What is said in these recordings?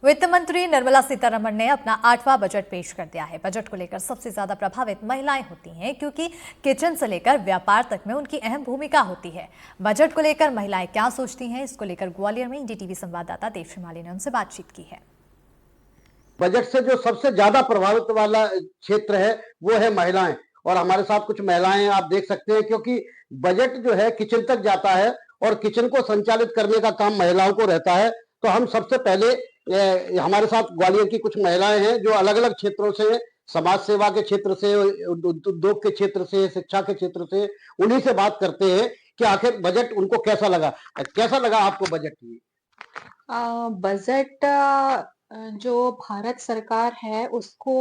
वित्त मंत्री निर्मला सीतारमण ने अपना 8वां बजट पेश कर दिया है। बजट को लेकर सबसे ज्यादा प्रभावित महिलाएं होती हैं, क्योंकि किचन से लेकर व्यापार तक में उनकी अहम भूमिका होती है। बजट को लेकर महिलाएं क्या सोचती हैं, इसको लेकर ग्वालियर में एनडीटीवी संवाददाता देव श्रीमाली ने उनसे बातचीत की है। बजट से जो सबसे ज्यादा प्रभावित वाला क्षेत्र है वो है महिलाएं, और हमारे साथ कुछ महिलाएं आप देख सकते हैं, क्योंकि बजट जो है किचन तक जाता है और किचन को संचालित करने का काम महिलाओं को रहता है। तो हम सबसे पहले हमारे साथ ग्वालियर की कुछ महिलाएं हैं जो अलग अलग क्षेत्रों से, समाज सेवा के क्षेत्र से, उद्योग के क्षेत्र से, शिक्षा के क्षेत्र से, उन्हीं से बात करते हैं कि आखिर बजट उनको कैसा लगा। कैसा लगा आपको बजट? बजट जो भारत सरकार है उसको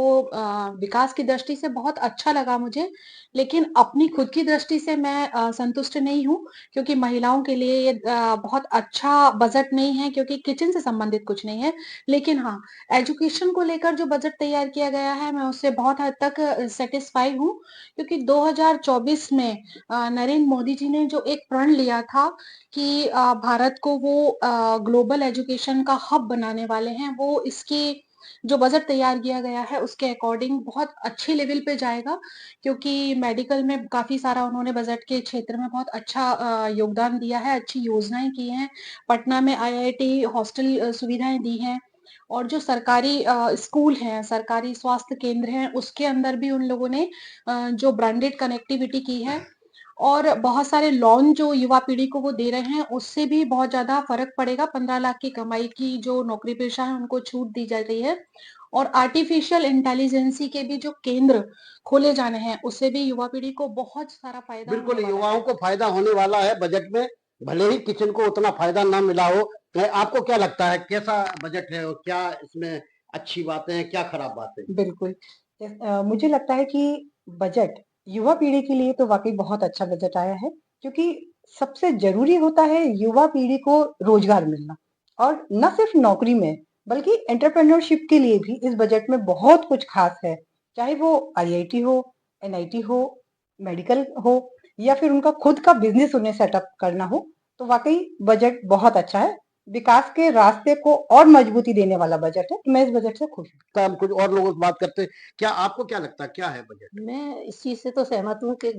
विकास की दृष्टि से बहुत अच्छा लगा मुझे, लेकिन अपनी खुद की दृष्टि से मैं संतुष्ट नहीं हूँ, क्योंकि महिलाओं के लिए ये बहुत अच्छा बजट नहीं है, क्योंकि किचन से संबंधित कुछ नहीं है। लेकिन हाँ, एजुकेशन को लेकर जो बजट तैयार किया गया है, मैं उससे बहुत हद तक सैटिस्फाई हूँ, क्योंकि 2024 में नरेंद्र मोदी जी ने जो एक प्रण लिया था कि भारत को वो ग्लोबल एजुकेशन का हब बनाने वाले हैं, वो इसकी जो बजट तैयार किया गया है उसके अकॉर्डिंग बहुत अच्छे लेवल पे जाएगा, क्योंकि मेडिकल में काफ़ी सारा उन्होंने बजट के क्षेत्र में बहुत अच्छा योगदान दिया है, अच्छी योजनाएँ की हैं। पटना में आईआईटी हॉस्टल सुविधाएँ दी हैं, और जो सरकारी स्कूल हैं, सरकारी स्वास्थ्य केंद्र हैं, उसके अंदर भी उन लोगों ने जो ब्रांडेड कनेक्टिविटी की है, और बहुत सारे लोन जो युवा पीढ़ी को वो दे रहे हैं, उससे भी बहुत ज़्यादा फ़र्क पड़ेगा। 15 लाख की कमाई की जो नौकरी-पेशा है, उनको छूट दी जा रही है, और आर्टिफ़िशियल इंटेलिजेंसी के भी जो केंद्र खोले जाने हैं, उससे भी युवा पीढ़ी को बहुत सारा फ़ायदा बिल्कुल, होने वाला युवाओं है। को फायदा होने वाला है बजट में, भले ही किचन को उतना फायदा ना मिला हो। आपको क्या लगता है, कैसा बजट है और क्या इसमें अच्छी बातें हैं, क्या खराब बातें हैं? बिल्कुल। मुझे लगता है कि बजट युवा पीढ़ी के लिए तो वाक़ई बहुत अच्छा बजट आया है, क्योंकि सबसे ज़रूरी होता है युवा पीढ़ी को रोज़गार मिलना, और न सिर्फ़ नौकरी में, बल्कि एंटरप्रेन्योरशिप के लिए भी इस बजट में बहुत कुछ ख़ास है। चाहे वो आईआईटी हो, एनआईटी हो, मेडिकल हो, या फिर उनका खुद का बिज़नेस उन्हें सेटअप करना हो, तो वाक़ई बजट बहुत अच्छा है। विकास के रास्ते को और मजबूती देने वाला बजट है। तो मैं इस बजट से खुश हूँ। तो हम कुछ और लोगों से बात करते हैं। क्या आपको क्या लगता है, क्या है बजट? मैं इस चीज़ से तो सहमत हूँ कि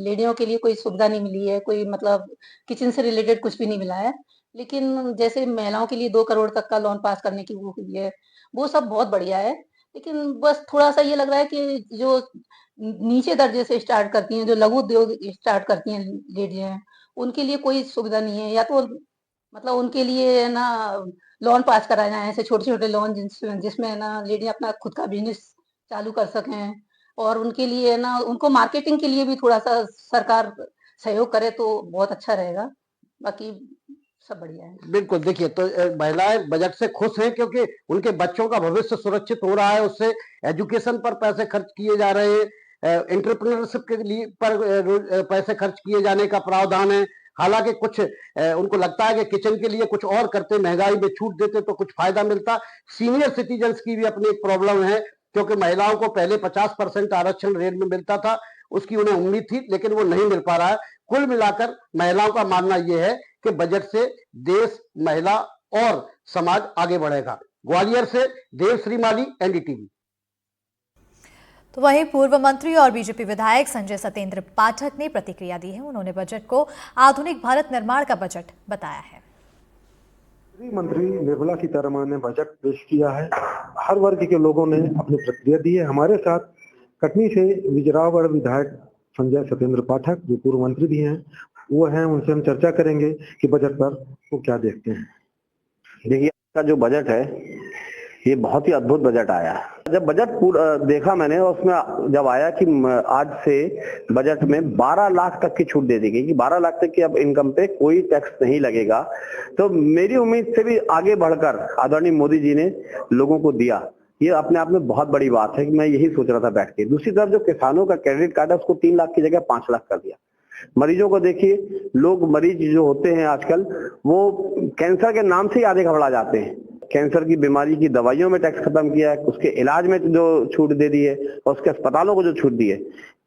लेडियों के लिए कोई सुविधा नहीं मिली है, कोई मतलब किचन से रिलेटेड कुछ भी नहीं मिला है। लेकिन जैसे महिलाओं के लिए 2 करोड़ तक का लोन पास करने की वो हुई है, वो सब बहुत बढ़िया है। लेकिन बस थोड़ा-सा ये लग रहा है कि जो नीचे दर्जे से स्टार्ट करती हैं, जो लघु उद्योग स्टार्ट करती हैं लेडीज़, उनके लिए कोई सुविधा नहीं है। या तो मतलब उनके लिए है ना लोन पास कराए जाएँ, ऐसे छोटे-छोटे लोन जिसमें है ना लेडी अपना खुद का बिज़नेस चालू कर सकें, और उनके लिए है ना उनको मार्केटिंग के लिए भी थोड़ा-सा सरकार सहयोग करे तो बहुत अच्छा रहेगा। बाकी सब बढ़िया है। बिल्कुल, देखिए तो महिलाएं बजट से खुश हैं, क्योंकि उनके बच्चों का भविष्य सुरक्षित हो रहा है, उससे एजुकेशन पर पैसे खर्च किए जा रहे हैं, एंटरप्रेन्योरशिप के लिए पैसे खर्च किए जाने का प्रावधान है। हालांकि कुछ उनको लगता है कि किचन के लिए कुछ और करते, महंगाई में छूट देते तो कुछ फायदा मिलता। सीनियर सिटीजन्स की भी अपनी एक प्रॉब्लम है, क्योंकि महिलाओं को पहले 50% आरक्षण रेल में मिलता था, उसकी उन्हें उम्मीद थी, लेकिन वो नहीं मिल पा रहा है। कुल मिलाकर महिलाओं का मानना यह है कि बजट से देश, महिला और समाज आगे बढ़ेगा। ग्वालियर से देव श्रीमाली, एनडीटीवी। तो वहीं पूर्व मंत्री और बीजेपी विधायक संजय सतेंद्र पाठक ने प्रतिक्रिया दी है। उन्होंने बजट को आधुनिक भारत निर्माण का बजट बताया है। गृह मंत्री निर्मला सीतारमण ने बजट पेश किया है। हर वर्ग के लोगों ने अपनी प्रतिक्रिया दी है। हमारे साथ कटनी से विजयरावगढ़ विधायक संजय सतेंद्र पाठक, जो पूर्व मंत्री भी हैं, वो हैं। उनसे हम चर्चा करेंगे कि बजट पर वो क्या देखते हैं। देखिए, का जो बजट है ये बहुत ही अद्भुत बजट आया है। जब बजट देखा मैंने, और उसमें जब आया कि आज से बजट में 12 लाख तक की छूट दे दी गई कि 12 लाख तक की अब इनकम पे कोई टैक्स नहीं लगेगा, तो मेरी उम्मीद से भी आगे बढ़कर आदरणीय मोदी जी ने लोगों को दिया। ये अपने आप में बहुत बड़ी बात है कि मैं यही सोच रहा था बैठ के। दूसरी तरफ जो किसानों का क्रेडिट कार्ड है उसको 3 लाख की जगह 5 लाख कर दिया। मरीजों को देखिए, लोग मरीज जो होते हैं आजकल, वो कैंसर के नाम से ही आधे घबरा जाते हैं। कैंसर की बीमारी की दवाइयों में टैक्स खत्म किया है, उसके इलाज में जो छूट दे दी है, और उसके अस्पतालों को जो छूट दी है,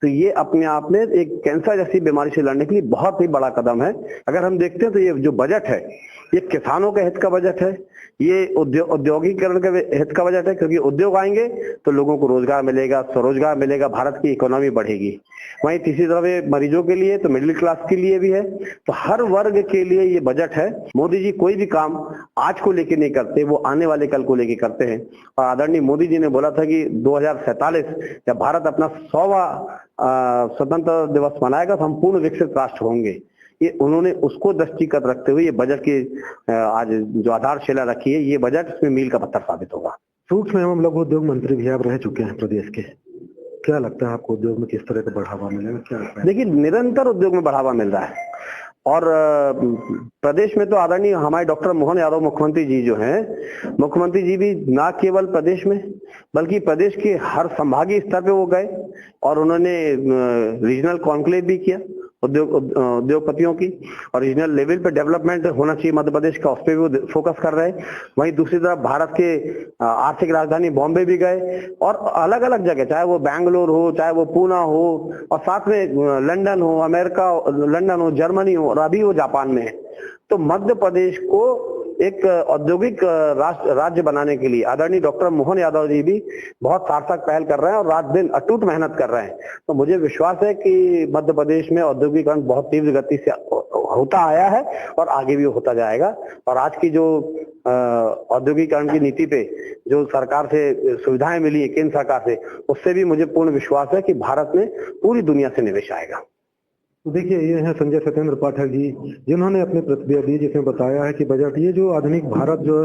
तो ये अपने आप में एक कैंसर जैसी बीमारी से लड़ने के लिए बहुत ही बड़ा कदम है। अगर हम देखते हैं तो ये जो बजट है ये किसानों के हित का बजट है, ये औद्योगिकरण के हित का बजट है, क्योंकि उद्योग आएंगे तो लोगों को रोजगार मिलेगा, स्वरोजगार मिलेगा, भारत की इकोनॉमी बढ़ेगी। वहीं तीसरी तरफ ये मरीजों के लिए तो मिडिल क्लास के लिए भी है, तो हर वर्ग के लिए ये बजट है। मोदी जी कोई भी काम आज को लेके नहीं करते, वो आने वाले कल को लेके करते हैं। और आदरणीय मोदी जी ने बोला था कि 2047 जब भारत अपना 100वां स्वतंत्रता दिवस मनाएगा तो हम पूर्ण विकसित राष्ट्र होंगे। ये उन्होंने उसको दृष्टिगत रखते हुए ये बजट की आज जो आधारशिला रखी है, ये बजट इसमें मील का पत्थर साबित होगा। सूक्ष्म एवं लघु उद्योग मंत्री भी आप रह चुके हैं प्रदेश के, क्या लगता है आपको उद्योग में किस तरह का बढ़ावा मिलेगा, क्या लगता है? देखिए, निरंतर उद्योग में बढ़ावा मिल रहा है और प्रदेश में तो आदरणीय हमारे डॉक्टर मोहन यादव मुख्यमंत्री जी जो हैं, मुख्यमंत्री जी भी ना केवल प्रदेश में बल्कि प्रदेश के हर संभागीय स्तर पे वो गए और उन्होंने रीजनल कॉन्क्लेव भी किया उद्योगपतियों की, और रीजनल लेवल पे डेवलपमेंट होना चाहिए मध्य प्रदेश का, उस पर भी वो फोकस कर रहे हैं। वहीं दूसरी तरफ भारत के आर्थिक राजधानी बॉम्बे भी गए और अलग अलग जगह, चाहे वो बैंगलोर हो, चाहे वो पूना हो, और साथ में लंदन हो, अमेरिका, लंदन हो, जर्मनी हो, और अभी वो जापान में है। तो मध्य प्रदेश को एक औद्योगिक राज्य बनाने के लिए आदरणीय डॉक्टर मोहन यादव जी भी बहुत सार्थक पहल कर रहे हैं और रात दिन अटूट मेहनत कर रहे हैं। तो मुझे विश्वास है कि मध्य प्रदेश में औद्योगिकरण बहुत तीव्र गति से होता आया है और आगे भी होता जाएगा। और आज की जो औद्योगिकरण की नीति पे जो सरकार से सुविधाएं मिली है केंद्र सरकार से, उससे भी मुझे पूर्ण विश्वास है कि भारत में पूरी दुनिया से निवेश आएगा। देखिए, ये हैं संजय सत्येंद्र पाठक जी, जिन्होंने अपनी प्रतिक्रिया दी, जिसमें बताया है कि बजट ये जो आधुनिक भारत जो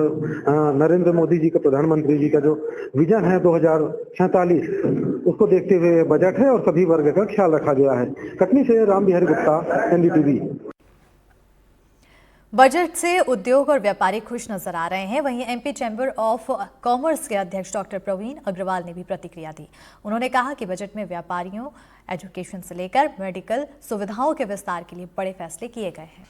नरेंद्र मोदी जी का, प्रधानमंत्री जी का जो विजन है 2047, उसको देखते हुए बजट है और सभी वर्ग का ख्याल रखा गया है। कटनी से राम बिहारी गुप्ता, एनडीटीवी। बजट से उद्योग और व्यापारी खुश नजर आ रहे हैं। वहीं एमपी चैम्बर ऑफ कॉमर्स के अध्यक्ष डॉक्टर प्रवीण अग्रवाल ने भी प्रतिक्रिया दी। उन्होंने कहा कि बजट में व्यापारियों, एजुकेशन से लेकर मेडिकल सुविधाओं के विस्तार के लिए बड़े फैसले किए गए हैं।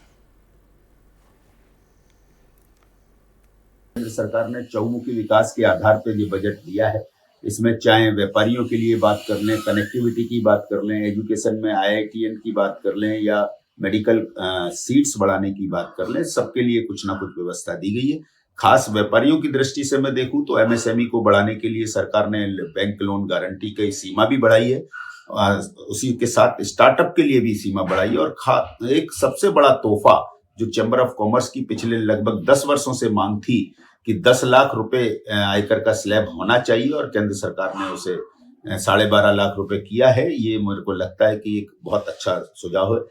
केंद्र सरकार ने चौमुखी विकास के आधार पर ये बजट दिया है। इसमें चाहे व्यापारियों के लिए बात कर लें, कनेक्टिविटी की बात कर लें, एजुकेशन में IITN की बात कर लें, या मेडिकल सीट्स बढ़ाने की बात कर लें, सबके लिए कुछ ना कुछ व्यवस्था दी गई है। खास व्यापारियों की दृष्टि से मैं देखूं तो MSME को बढ़ाने के लिए सरकार ने बैंक लोन गारंटी की सीमा भी बढ़ाई है, उसी के साथ स्टार्टअप के लिए भी सीमा बढ़ाई है। और एक सबसे बड़ा तोहफा जो चैम्बर ऑफ कॉमर्स की पिछले लगभग 10 वर्षों से मांग थी कि 10 लाख रुपए आयकर का स्लैब होना चाहिए, और केंद्र सरकार ने उसे 12.5 लाख रुपए किया है। ये मेरे को लगता है कि एक बहुत अच्छा सुझाव है।